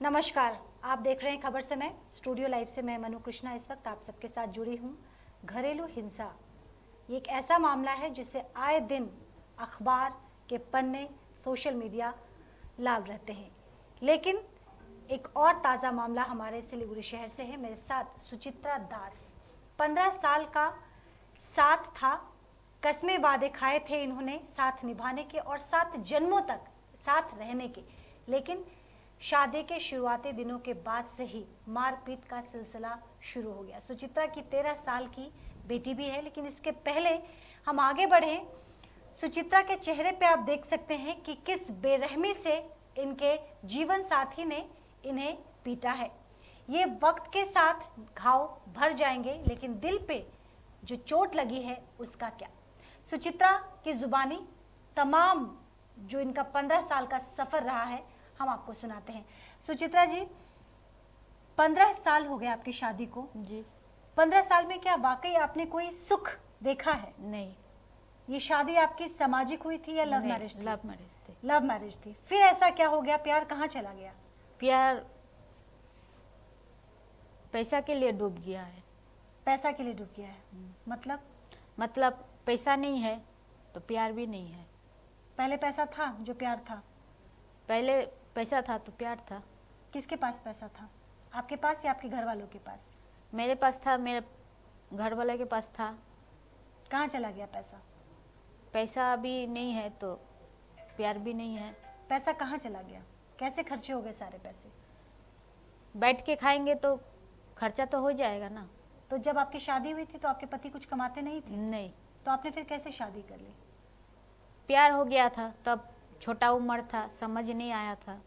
नमस्कार, आप देख रहे हैं खबर समय। स्टूडियो लाइव से मैं मनु कृष्णा इस वक्त आप सबके साथ जुड़ी हूँ। घरेलू हिंसा ये एक ऐसा मामला है जिससे आए दिन अखबार के पन्ने, सोशल मीडिया लाल रहते हैं। लेकिन एक और ताज़ा मामला हमारे सिलीगुड़ी शहर से है। मेरे साथ सुचित्रा दास, 15 साल का साथ था, कस्मे वादे खाए थे इन्होंने साथ निभाने के और 7 जन्मों तक साथ रहने के। लेकिन शादी के शुरुआती दिनों के बाद से ही मारपीट का सिलसिला शुरू हो गया। सुचित्रा की 13 साल की बेटी भी है। लेकिन इसके पहले हम आगे बढ़े, सुचित्रा के चेहरे पे आप देख सकते हैं कि किस बेरहमी से इनके जीवन साथी ने इन्हें पीटा है। ये वक्त के साथ घाव भर जाएंगे, लेकिन दिल पे जो चोट लगी है उसका क्या। सुचित्रा की जुबानी तमाम जो इनका 15 साल का सफर रहा है हम आपको सुनाते हैं। सुचित्रा जी, 15 साल हो गए आपकी शादी को जी। 15 साल में क्या वाकई आपने कोई सुख देखा है? नहीं। ये शादी आपकी सामाजिक हुई थी या लव मैरिज थी? लव मैरिज थी। लव मैरिज थी। फिर ऐसा क्या हो गया? प्यार कहाँ चला गया? प्यार पैसा के लिए डूब गया है। पैसा के लिए डूब गया है? मतलब पैसा नहीं है तो प्यार भी नहीं है। पहले पैसा था जो प्यार था? पहले पैसा था तो प्यार था। किसके पास पैसा था, आपके पास या आपके घर वालों के पास? मेरे पास था, मेरे घर वाले के पास था। कहाँ चला गया पैसा? पैसा भी नहीं है तो प्यार भी नहीं है। पैसा कहाँ चला गया? कैसे खर्चे हो गए सारे पैसे? बैठ के खाएंगे तो खर्चा तो हो जाएगा ना। तो जब आपकी शादी हुई थी तो आपके पति कुछ कमाते नहीं थे? नहीं। तो आपने फिर कैसे शादी कर ली? प्यार हो गया था, तब छोटा उम्र था, समझ नहीं आया था।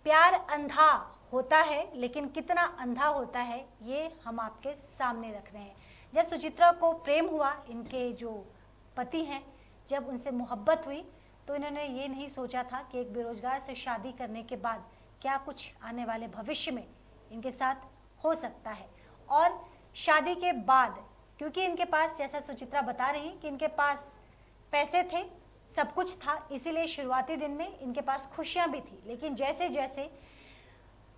प्यार अंधा होता है, लेकिन कितना अंधा होता है ये हम आपके सामने रख रहे हैं। जब सुचित्रा को प्रेम हुआ, इनके जो पति हैं, जब उनसे मोहब्बत हुई तो इन्होंने ये नहीं सोचा था कि एक बेरोजगार से शादी करने के बाद क्या कुछ आने वाले भविष्य में इनके साथ हो सकता है। और शादी के बाद, क्योंकि इनके पास, जैसा सुचित्रा बता रही हैं कि इनके पास पैसे थे, सब कुछ था, इसीलिए शुरुआती दिन में इनके पास खुशियां भी थी। लेकिन जैसे जैसे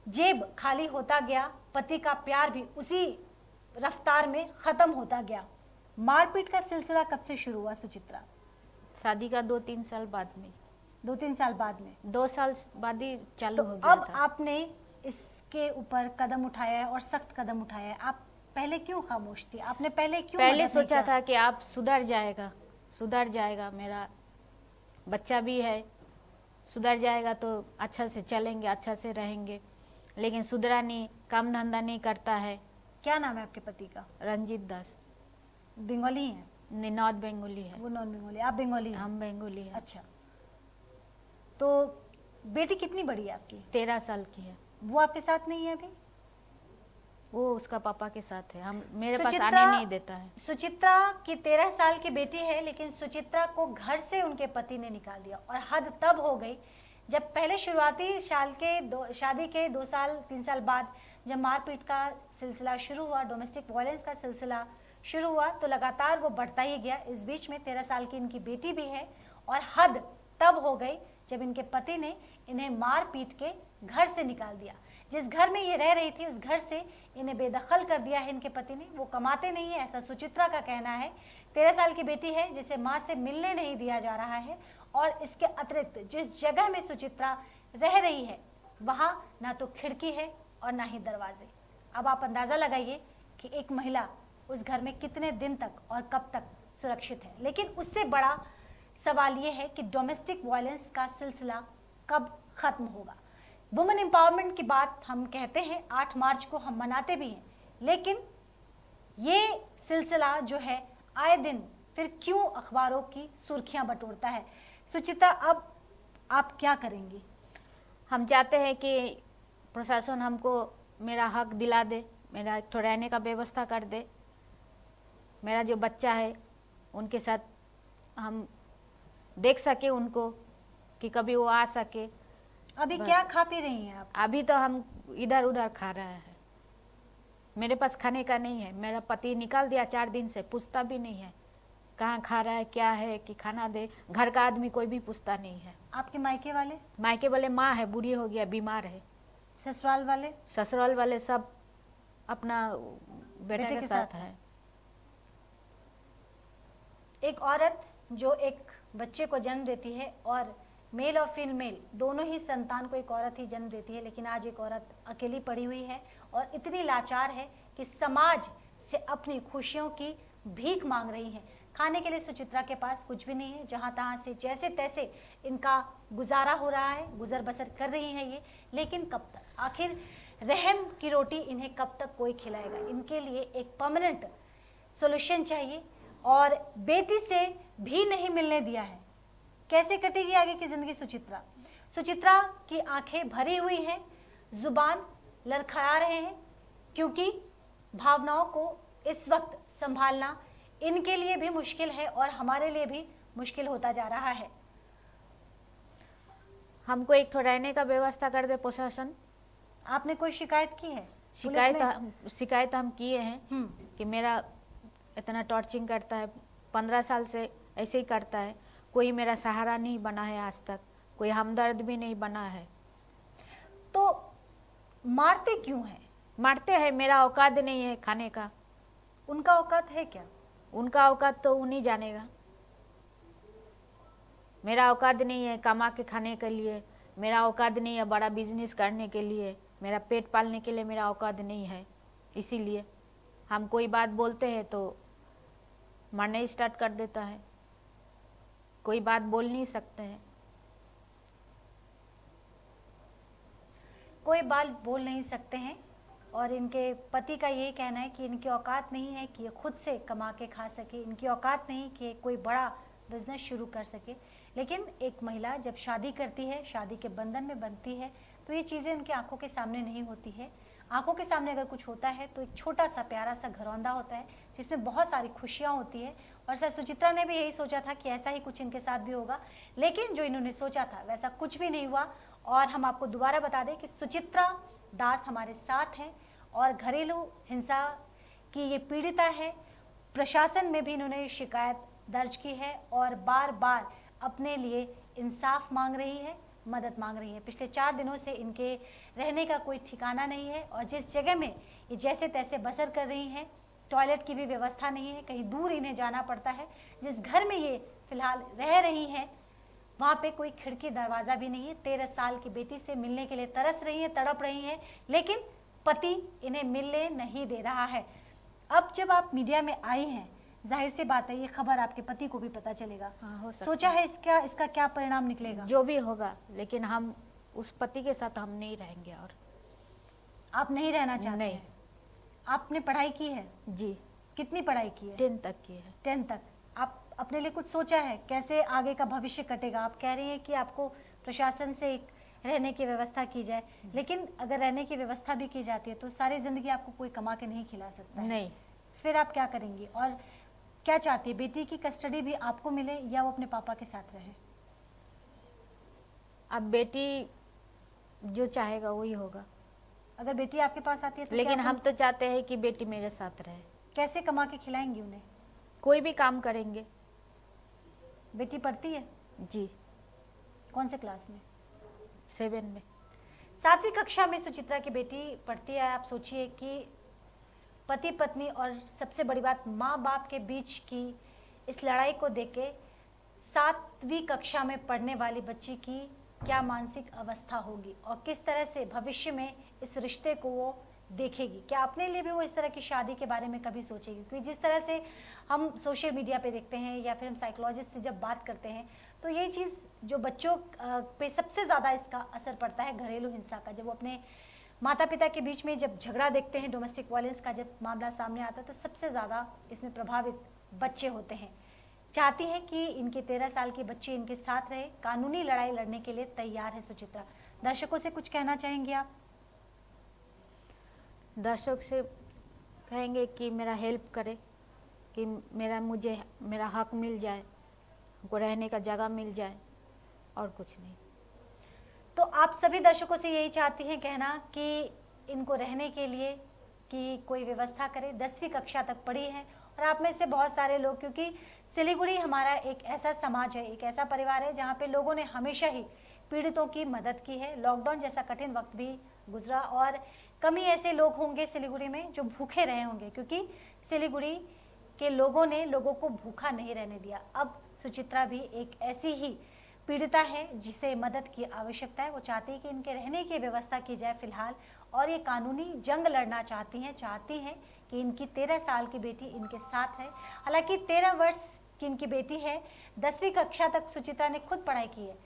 जेब खाली होता गया, पति का प्यार भी उसी रफ्तार में खत्म होता गया। मारपीट का सिलसिला कब से शुरू हुआ सुचित्रा? शादी का 2-3 साल बाद में। 2-3 साल बाद में? 2 साल बाद ही चालू तो हो गया अब था। आपने इसके ऊपर कदम उठाया है और सख्त कदम उठाया है। आप पहले क्यों खामोश थी? आपने पहले क्यों पहले मदद नहीं सोचा किया? था कि आप सुधर जाएगा, मेरा बच्चा भी है, सुधर जाएगा तो अच्छा से चलेंगे, अच्छा से रहेंगे। लेकिन सुधरा नहीं, काम धंधा नहीं करता है। क्या नाम है आपके पति का? रंजीत दास। बंगाली हैं? नॉर्थ बंगाली है। वो नॉन बंगाली, आप बंगाली हैं? हम बंगाली है। अच्छा, तो बेटी कितनी बड़ी है आपकी? 13 साल की है। वो आपके साथ नहीं है अभी? वो उसका पापा के साथ है, हम मेरे पास सुचित्रा, आने नहीं देता है। सुचित्रा की 13 साल की बेटी है, लेकिन सुचित्रा को घर से उनके पति ने निकाल दिया। और हद तब हो गई जब पहले शुरुआती शादी के 2-3 साल बाद जब मारपीट का सिलसिला शुरू हुआ, डोमेस्टिक वायलेंस का सिलसिला शुरू हुआ, तो लगातार वो बढ़ता ही गया। इस बीच में 13 साल की इनकी बेटी भी है। और हद तब हो गई जब इनके पति ने इन्हें मार पीट के घर से निकाल दिया। जिस घर में ये रह रही थी उस घर से इन्हें बेदखल कर दिया है इनके पति ने। वो कमाते नहीं है, ऐसा सुचित्रा का कहना है। 13 साल की बेटी है जिसे माँ से मिलने नहीं दिया जा रहा है। और इसके अतिरिक्त जिस जगह में सुचित्रा रह रही है वहाँ ना तो खिड़की है और ना ही दरवाजे। अब आप अंदाज़ा लगाइए कि एक महिला उस घर में कितने दिन तक और कब तक सुरक्षित है। लेकिन उससे बड़ा सवाल ये है कि डोमेस्टिक वायलेंस का सिलसिला कब खत्म होगा। वुमेन एम्पावरमेंट की बात हम कहते हैं, 8 मार्च को हम मनाते भी हैं, लेकिन ये सिलसिला जो है आए दिन फिर क्यों अखबारों की सुर्खियां बटोरता है। सुचित्रा, अब आप क्या करेंगी? हम चाहते हैं कि प्रशासन हमको मेरा हक दिला दे, मेरा एक ठो रहने का व्यवस्था कर दे। मेरा जो बच्चा है उनके साथ हम देख सके उनको, कि कभी वो आ सके। अभी क्या खा पी रही हैं आप? अभी तो हम इधर उधर खा रहे हैं, मेरे पास खाने का नहीं है। मेरा पति निकाल दिया 4 दिन से, पूछता भी नहीं है कहाँ खा रहा है, क्या है, कि खाना दे। घर का आदमी कोई भी पूछता नहीं है। आपके मायके वाले? मायके वाले माँ है, बूढ़ी हो गया, बीमार है। ससुराल वाले? ससुराल वाले सब अपना बेटे के साथ है। एक औरत जो एक बच्चे को जन्म देती है, और मेल और फीमेल दोनों ही संतान को एक औरत ही जन्म देती है, लेकिन आज एक औरत अकेली पड़ी हुई है और इतनी लाचार है कि समाज से अपनी खुशियों की भीख मांग रही है। खाने के लिए सुचित्रा के पास कुछ भी नहीं है, जहां तहां से जैसे तैसे इनका गुजारा हो रहा है, गुजर बसर कर रही हैं ये। लेकिन कब तक? आखिर रहम की रोटी इन्हें कब तक कोई खिलाएगा? इनके लिए एक परमानेंट सॉल्यूशन चाहिए, और बेटी से भी नहीं मिलने दिया है। कैसे कटेगी आगे की जिंदगी सुचित्रा? सुचित्रा की आंखें भरी हुई हैं, जुबान लड़खड़ा रहे हैं, क्योंकि भावनाओं को इस वक्त संभालना इनके लिए भी मुश्किल है और हमारे लिए भी मुश्किल होता जा रहा है। हमको एक ठो रहने का व्यवस्था कर दे प्रशासन। आपने कोई शिकायत की है? शिकायत हम किए हैं कि मेरा इतना टॉर्चरिंग करता है, 15 साल से ऐसे ही करता है। कोई मेरा सहारा नहीं बना है आज तक, कोई हमदर्द भी नहीं बना है। तो मारते क्यों है? मारते हैं, मेरा औकात नहीं है खाने का। उनका औकात है क्या? उनका औकात तो उन्हीं जानेगा। मेरा औकात नहीं है कमा के खाने के लिए, मेरा औकात नहीं है बड़ा बिजनेस करने के लिए, मेरा पेट पालने के लिए मेरा औकात नहीं है। इसीलिए हम कोई बात बोलते हैं तो मारने स्टार्ट कर देता है। कोई बात बोल नहीं सकते हैं। कोई बात बोल नहीं सकते हैं, और इनके पति का यही कहना है कि इनकी औकात नहीं है कि ये खुद से कमा के खा सके, इनकी औकात नहीं कि कोई बड़ा बिजनेस शुरू कर सके। लेकिन एक महिला जब शादी करती है, शादी के बंधन में बंधती है, तो ये चीज़ें उनकी आंखों के सामने नहीं होती है। आंखों के सामने अगर कुछ होता है तो एक छोटा सा प्यारा सा घरौंदा होता है जिसमें बहुत सारी खुशियाँ होती है। और सर सुचित्रा ने भी यही सोचा था कि ऐसा ही कुछ इनके साथ भी होगा, लेकिन जो इन्होंने सोचा था वैसा कुछ भी नहीं हुआ। और हम आपको दोबारा बता दें कि सुचित्रा दास हमारे साथ हैं और घरेलू हिंसा की ये पीड़िता है। प्रशासन में भी इन्होंने शिकायत दर्ज की है और बार बार अपने लिए इंसाफ मांग रही है, मदद मांग रही है। पिछले 4 दिनों से इनके रहने का कोई ठिकाना नहीं है, और जिस जगह में ये जैसे तैसे बसर कर रही हैं, टॉयलेट की भी व्यवस्था नहीं है, कहीं दूर इन्हें जाना पड़ता है। जिस घर में ये फिलहाल रह रही हैं वहाँ पे कोई खिड़की दरवाज़ा भी नहीं है। 13 साल की बेटी से मिलने के लिए तरस रही हैं, तड़प रही हैं, लेकिन पति इन्हें मिलने नहीं दे रहा है। अब जब आप मीडिया में आई हैं, जाहिर सी बात है ये खबर आपके पति को भी पता चलेगा। हो सकता सोचा है इसका क्या परिणाम निकलेगा? जो भी होगा, लेकिन हम उस पति के साथ हम नहीं रहेंगे। और आप नहीं रहना चाहते नहीं। हैं? आपने पढ़ाई की है? जी, कितनी पढ़ाई की है? 10 तक की है। 10 तक। आप अपने लिए कुछ सोचा है कैसे आगे का भविष्य कटेगा? आप कह रही हैं कि आपको प्रशासन से एक रहने की व्यवस्था की जाए, लेकिन अगर रहने की व्यवस्था भी की जाती है तो सारी जिंदगी आपको कोई कमा के नहीं खिला सकता है। नहीं। फिर आप क्या करेंगी? और क्या चाहती है? बेटी की कस्टडी भी आपको मिले या वो अपने पापा के साथ रहे? अब बेटी जो चाहेगा वही होगा। अगर बेटी आपके पास आती है तो लेकिन क्या हम तो चाहते हैं कि बेटी मेरे साथ रहे। कैसे कमा के खिलाएंगी उन्हें? कोई भी काम करेंगे। बेटी पढ़ती है? जी, कौन से क्लास में? 7 में। 7वीं कक्षा में सुचित्रा की बेटी पढ़ती है। आप सोचिए कि पति पत्नी और सबसे बड़ी बात माँ बाप के बीच की इस लड़ाई को देख के 7वीं कक्षा में पढ़ने वाली बच्ची की क्या मानसिक अवस्था होगी और किस तरह से भविष्य में इस रिश्ते को वो देखेगी। क्या अपने लिए भी वो इस तरह की शादी के बारे में कभी सोचेगी? क्योंकि जिस तरह से हम सोशल मीडिया पे देखते हैं या फिर हम साइकोलॉजिस्ट से जब बात करते हैं तो यही चीज़ जो बच्चों पे सबसे ज़्यादा इसका असर पड़ता है घरेलू हिंसा का। जब वो अपने माता पिता के बीच में जब झगड़ा देखते हैं, डोमेस्टिक वायलेंस का जब मामला सामने आता है तो सबसे ज़्यादा इसमें प्रभावित बच्चे होते हैं। चाहती है कि इनके 13 साल की बच्ची इनके साथ रहे, कानूनी लड़ाई लड़ने के लिए तैयार है सुचित्रा। दर्शकों से कुछ कहना चाहेंगे आप? दर्शक से कहेंगे कि मेरा हेल्प करे, कि मेरा हक मिल जाए, हमको रहने का जगह मिल जाए, और कुछ नहीं। तो आप सभी दर्शकों से यही चाहती हैं कहना कि इनको रहने के लिए कि कोई व्यवस्था करे। 10वीं कक्षा तक पढ़ी है और आप में से बहुत सारे लोग, क्योंकि सिलीगुड़ी हमारा एक ऐसा समाज है, एक ऐसा परिवार है जहाँ पे लोगों ने हमेशा ही पीड़ितों की मदद की है। लॉकडाउन जैसा कठिन वक्त भी गुजरा और कम ही ऐसे लोग होंगे सिलीगुड़ी में जो भूखे रहे होंगे, क्योंकि सिलीगुड़ी के लोगों ने लोगों को भूखा नहीं रहने दिया। अब सुचित्रा भी एक ऐसी ही पीड़िता है जिसे मदद की आवश्यकता है। वो चाहती है कि इनके रहने की व्यवस्था की जाए फिलहाल, और ये कानूनी जंग लड़ना चाहती हैं कि इनकी 13 साल की बेटी इनके साथ है। हालांकि 13 वर्ष की इनकी बेटी है, 10वीं कक्षा तक सुचित्रा ने खुद पढ़ाई की है।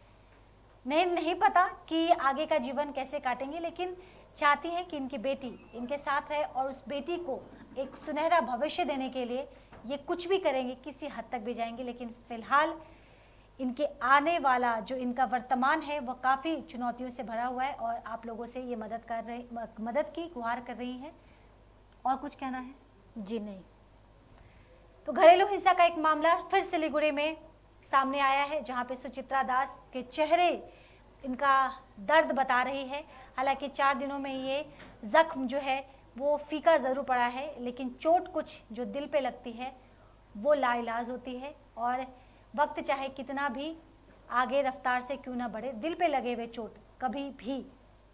नहीं पता कि आगे का जीवन कैसे काटेंगे, लेकिन चाहती है कि इनकी बेटी इनके साथ रहे और उस बेटी को एक सुनहरा भविष्य देने के लिए ये कुछ भी करेंगे, किसी हद तक भी जाएंगे। लेकिन फिलहाल इनके आने वाला जो इनका वर्तमान है वह काफ़ी चुनौतियों से भरा हुआ है और आप लोगों से ये मदद की गुहार कर रही हैं। और कुछ कहना है? जी नहीं। तो घरेलू हिंसा का एक मामला फिर सिलीगुड़ी में सामने आया है, जहां पे सुचित्रा दास के चेहरे इनका दर्द बता रही है। हालांकि 4 दिनों में ये जख्म जो है वो फीका ज़रूर पड़ा है, लेकिन चोट कुछ जो दिल पे लगती है वो लाइलाज होती है। और वक्त चाहे कितना भी आगे रफ्तार से क्यों ना बढ़े, दिल पे लगे हुए चोट कभी भी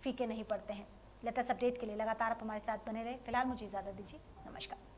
फीके नहीं पड़ते हैं। लेटेस्ट अपडेट के लिए लगातार आप हमारे साथ बने रहे। फिलहाल मुझे इजाज़त दीजिए। नमस्कार।